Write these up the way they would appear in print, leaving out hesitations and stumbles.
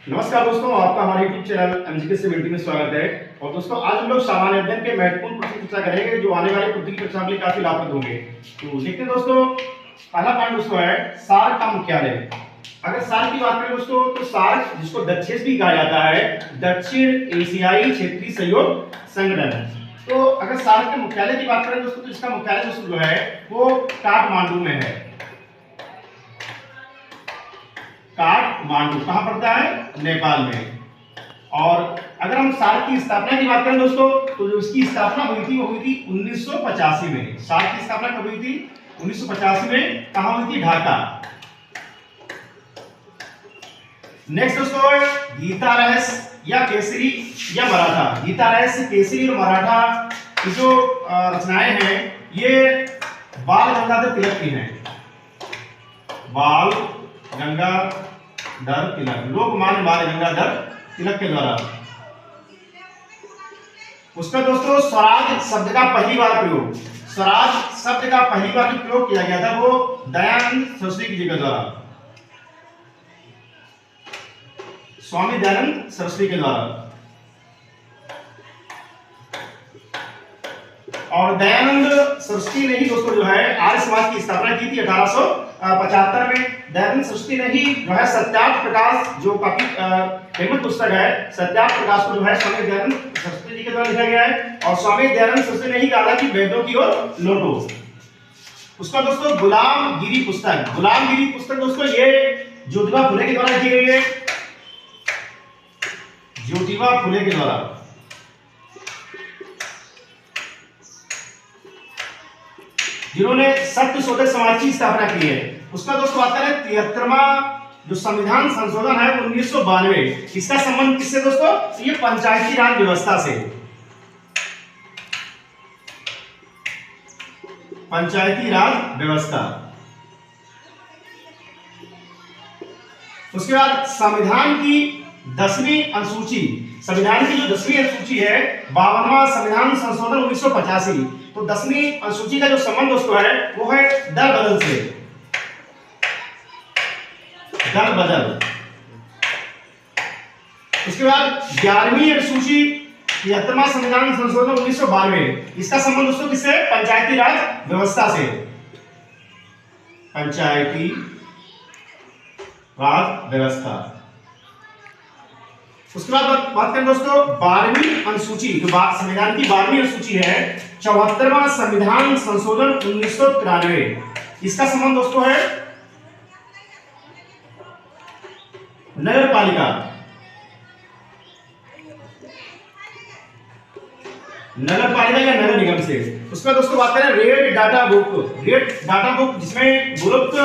नमस्कार दोस्तों, आपका हमारे YouTube चैनल एमजीके से में स्वागत है। और दोस्तों, आज हम लोग सामान्य अध्ययन के महत्वपूर्ण प्रश्न चर्चा करेंगे जो आने वाली प्रतियोगी परीक्षा के लिए काफी लाभप्रद होंगे। तो देखते हैं दोस्तों, पहला पॉइंट दोस्तों है सार्क का मुख्यालय। अगर सार्क की बात करें दोस्तों, तो सार्क जिसको दक्षेस भी कहा जाता है, दक्षिण एशियाई क्षेत्रीय सहयोग संगठन। तो अगर सार्क के मुख्यालय की बात करें दोस्तों, तो इसका मुख्यालय दोस्तों जो है वो काठमांडू में है। काठमांडू कहां पड़ता है? नेपाल में। और अगर हम सार्क की स्थापना की बात करें दोस्तों, तो जो इसकी स्थापना हुई थी वो हुई थी 1985 में। सार्क की स्थापना कब हुई थी? 1985 में। कहां हुई थी? ढाका। नेक्स्ट दोस्तों, गीता रहस्य या केसरी या मराठा। गीता रहस्य, केसरी और मराठा की जो रचनाएं हैं ये बाल गंगाधर तिलक की हैं। बाल गंगाधर तिलक, लोकमान्य बाल गंगाधर तिलक के द्वारा। उसका दोस्तों स्वराज शब्द का पहली बार प्रयोग, स्वराज शब्द का पहली बार जो प्रयोग किया गया था वो दयानंद सरस्वती जी के द्वारा, स्वामी दयानंद सरस्वती के द्वारा। और दयानंद सरस्वती ने ही दोस्तों जो है आर्य समाज की स्थापना की थी 1875 में। दयानंद सरस्वती ने ही जो है सत्यार्थ प्रकाश, जो काफी फेमस पुस्तक है, सत्यार्थ प्रकाश को जो है स्वामी दयानंद सरस्वती जी के द्वारा लिखा गया है। और स्वामी दयानंद सरस्वती ने ही कहा था कि वेदों की ओर लौटो। उसका दोस्तों गुलामगिरी पुस्तक, गुलामगिरी पुस्तक दोस्तों ये ज्योतिबा फुले के द्वारा लिखी गई है। ज्योतिबा फुले के द्वारा। जिन्होंने सत्य शोधक समाज की स्थापना की है। उसका दोस्तों बात करें 73वां जो संविधान संशोधन है 1992। इसका संबंध किससे दोस्तों? तो ये पंचायती राज व्यवस्था से। पंचायती राज व्यवस्था। उसके बाद संविधान की 10वीं अनुसूची, संविधान की जो 10वीं अनुसूची है, 52वां संविधान संशोधन 1985। तो 10वीं अनुसूची का जो संबंध दोस्तों है वो है दल बदल से, दल बदल। उसके बाद 11वीं अनुसूची 73वां संविधान संशोधन 1992। इसका संबंध दोस्तों किससे? पंचायती राज व्यवस्था से, पंचायती राज व्यवस्था। उसके बाद बात करें दोस्तों 12वीं अनुसूची, जो संविधान की 12वीं अनुसूची है, 74वां संविधान संशोधन 1993। इसका संबंध दोस्तों है नगर पालिका, नगर पालिका या नगर निगम से। उसका दोस्तों बात करें red data book, red data book जिसमें विलुप्त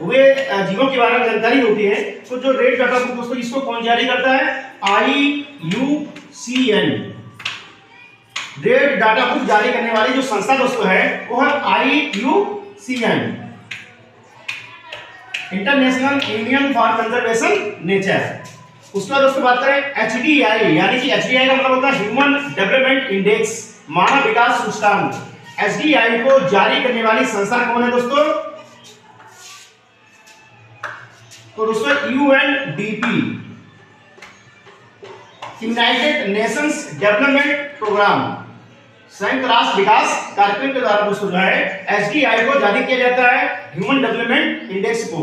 हुए जीवों के बारे में जानकारी होती है। तो जो रेड डाटा बुक दोस्तों इसको कौन जारी करता है? IUCN। रेड डाटा बुक जारी करने वाली जो संस्था दोस्तों है वो है IUCN, international union for conservation nature. उसके बाद दोस्तों बात करें HDI, यानी कि HDI का मतलब होता है ह्यूमन डेवलपमेंट इंडेक्स, मानव विकास सूचकांक। HDI को जारी करने वाली संस्था कौन है दोस्तों? तो दोस्तों UNDP, United Nations Development Programme, संयुक्त राष्ट्र विकास कार्यक्रम के द्वारा दोस्तों जो है HDI को जारी किया जाता है, ह्यूमन डेवलपमेंट इंडेक्स को।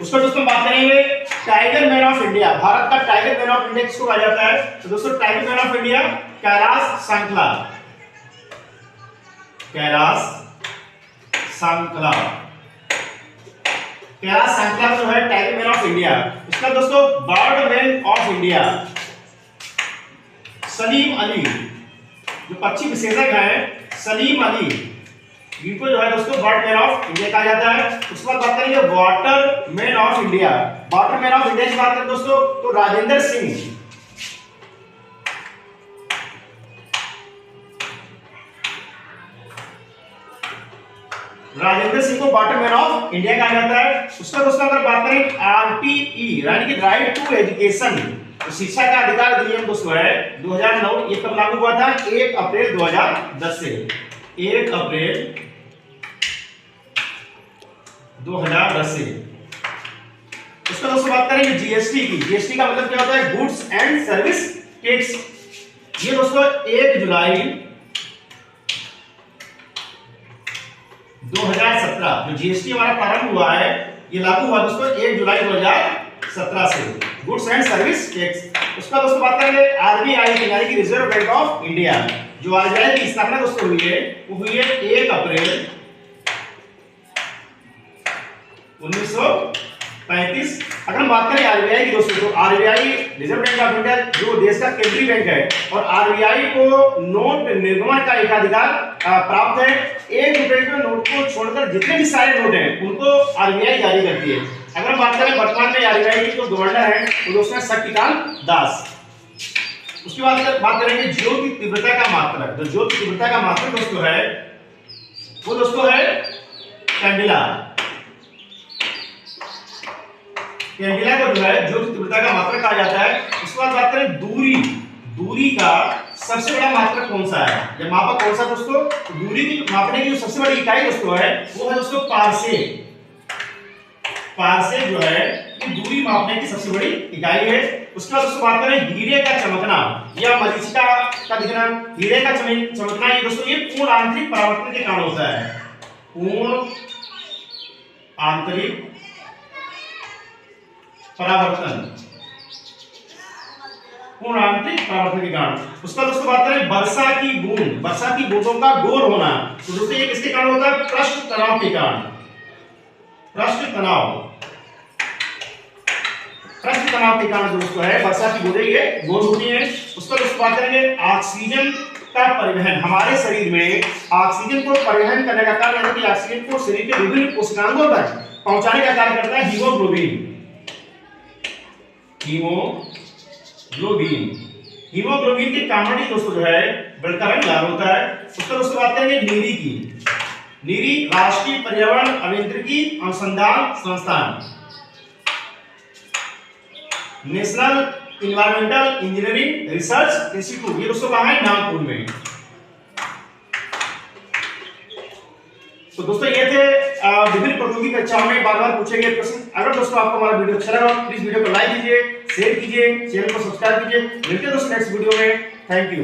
उसका दोस्तों बात करेंगे tiger man of India, Bharat का टाइगर मैन ऑफ इंडिया किसको कहा जाता है? तो दोस्तों tiger man of India Kailash सांकला, कैलाश सांकला, कैलाश सांकला जो है टाइगर मैन ऑफ इंडिया। उसका दोस्तों bird man of India Salim Ali, जो पक्षी विशेषज्ञ हैं सलीम अली, इनको जो है दोस्तों बर्ड मैन ऑफ इंडिया कहा जाता है। उसके बाद बात करेंगे water man of India. Water man of India की बात करें दोस्तों तो राजेंद्र सिंह, राजेंद्र सिंह को वाटर मैन ऑफ इंडिया कहा जाता है। उसका दोस्तों अगर बात करें RTE यानी कि राइट टू एजुकेशन, तो शिक्षा का अधिकार अधिनियम दोस्तों है 2009। ये कब लागू हुआ था? 1 अप्रैल 2010 से, 1 अप्रैल 2010 से। उसका दोस्तों बात करेंगे जीएसटी की। जीएसटी का मतलब क्या होता है? Goods and service tax. ये दोस्तों 1 जुलाई 2017 जो जीएसटी हमारा प्रारंभ हुआ है, ये लागू हुआ दोस्तों 1 जुलाई 2017 से, गुड्स एंड सर्विस टैक्स। उसका दोस्तों बात करेंगे आरबीआई यानी कि रिजर्व बैंक ऑफ इंडिया। जो आरबीआई की स्थापना दोस्तों हुई है वो हुई है 1 अप्रैल 1935। अगर हम बात करें आरबीआई की दोस्तों, तो RBI reserve bank of India जो देश का केंद्रीय बैंक है, और आरबीआई को नोट निर्गमन का एकाधिकार प्राप्त है। 1 रुपए के नोट को छोड़कर जितने भी सारे नोट हैं उनको आरबीआई जारी करती है। अगर हम बात करें वर्तमान में आरबीआई के जो गवर्नर हैं वो दोस्तों शक्तिकांत दास। उसके बाद बात करेंगे जियो की तीव्रता का मात्रक। जो जियो की तीव्रता का मात्रक दोस्तों है वो दोस्तों है कैंडिला। कैंडिला को जो है जियो की तीव्रता का मात्रक कहा जाता है। उसके बाद बात करें दूरी का सबसे बड़ा मात्रक कौन सा है, या मापक कौन सा दोस्तों? दूरी की मापने की जो सबसे बड़ी इकाई दोस्तों है वो है दोस्तों पारसे। पारसे जो है ये दूरी मापने की सबसे बड़ी इकाई है। उसके बाद दोस्तों बात करें हीरे का चमकना या मरीचिका का दिखना। हीरे का चमकना ये दोस्तों ये पूर्ण आंतरिक परावर्तन के कारण होता है। पूर्ण आंतरिक परावर्तन, पूर्ण आंतरिक परावर्तन के कारण। उसका दोस्तों बात करें वर्षा की बूंदों का गोर होना, तो दोस्तों ये किसके कारण होता है? पृष्ठ तनाव के कारण। पृष्ठ तनाव के कारण दोस्तों है वर्षा की बूंदें ये गोल होती हैं। उसका दोस्तों बात करेंगे ऑक्सीजन का परिवहन। हमारे शरीर में ऑक्सीजन को परिवहन करने का कार्य, यानी कि ऑक्सीजन को शरीर के विभिन्न कोशिकाओं तक पहुंचाने का कार्य करता है हीमोग्लोबिन। हीमोग्लोबिन के कारण ही दोस्तों जो है ब्लड का रंग लाल होता है। उसका दोस्तों बात करेंगे नीरी की। नीरी राष्ट्रीय पर्यावरण अभियांत्रिकी अनुसंधान संस्थान, national environmental engineering research institute. ये दोस्तों कहाँ है? नागपुर में। तो दोस्तों ये थे विभिन्न प्रतियोगी कक्षाओं में बार-बार पूछे गए प्रश्न। अगर दोस्तों आपको हमारा वीडियो अच्छा लगा प्लीज वीडियो को लाइक कीजिए, शेयर कीजिए, चैनल को सब्सक्राइब कीजिए। मिलते हैं दोस्तों नेक्स्ट वीडियो में। Thank you.